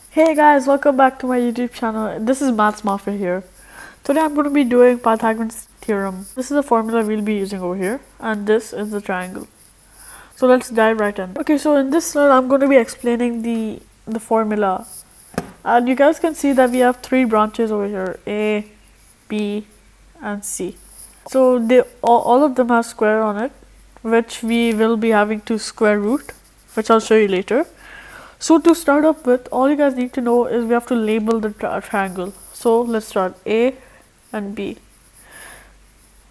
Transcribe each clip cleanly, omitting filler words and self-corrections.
Hey guys, welcome back to my YouTube channel. This is Maths Mafia here. Today I'm going to be doing Pythagorean's theorem. This is the formula we'll be using over here, and this is the triangle. So let's dive right in. Okay, so in this slide I'm going to be explaining the formula. And you guys can see that we have three branches over here, A, B, and C. So all of them have square on it, which we will be having to square root, which I'll show you later. So to start up with, all you guys need to know is we have to label the triangle. So let's start A and B.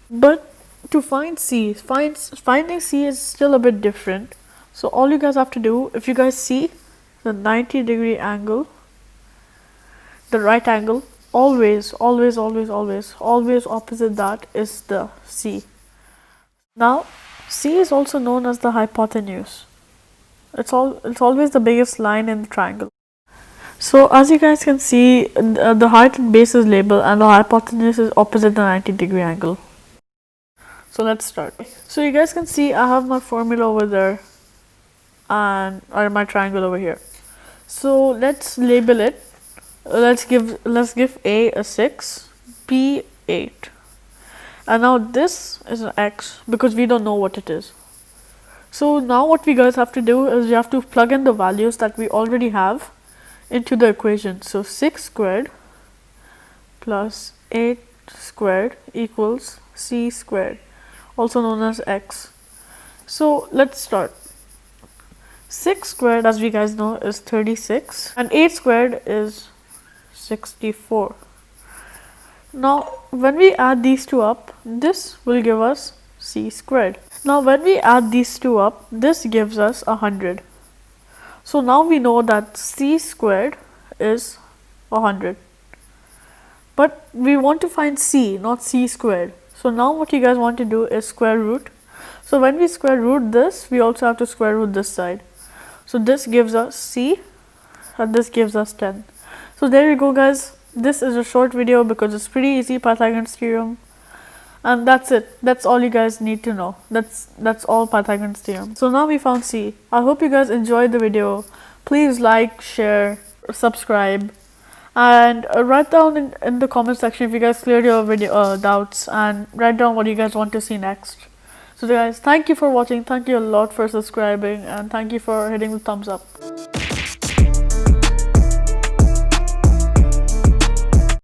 But to find C, finding C is still a bit different. So all you guys have to do, if you guys see the 90-degree angle, the right angle, always opposite that is the C. Now, C is also known as the hypotenuse. It's always the biggest line in the triangle. So as you guys can see, the height and base is labeled and the hypotenuse is opposite the 90-degree angle. So let's start. So you guys can see I have my formula over there and my triangle over here. So let's label it. Let's give A a 6, B 8. And now this is an X because we don't know what it is. So now what we guys have to do is we have to plug in the values that we already have into the equation. So 6 squared plus 8 squared equals C squared, also known as X. So let's start. 6 squared, as we guys know, is 36 and 8 squared is 64. Now when we add these two up, this will give us C squared. Now when we add these two up, this gives us 100. So now we know that C squared is 100. But we want to find C, not C squared. So now what you guys want to do is square root. So when we square root this, we also have to square root this side. So this gives us C and this gives us 10. So there you go guys. This is a short video because it's pretty easy, Pythagorean's theorem. And that's it. That's all you guys need to know. That's all Pythagorean's theorem. So now we found C. I hope you guys enjoyed the video. Please like, share, subscribe, and write down in the comment section if you guys cleared your video doubts, and write down what you guys want to see next. So guys, thank you for watching. Thank you a lot for subscribing, and thank you for hitting the thumbs up.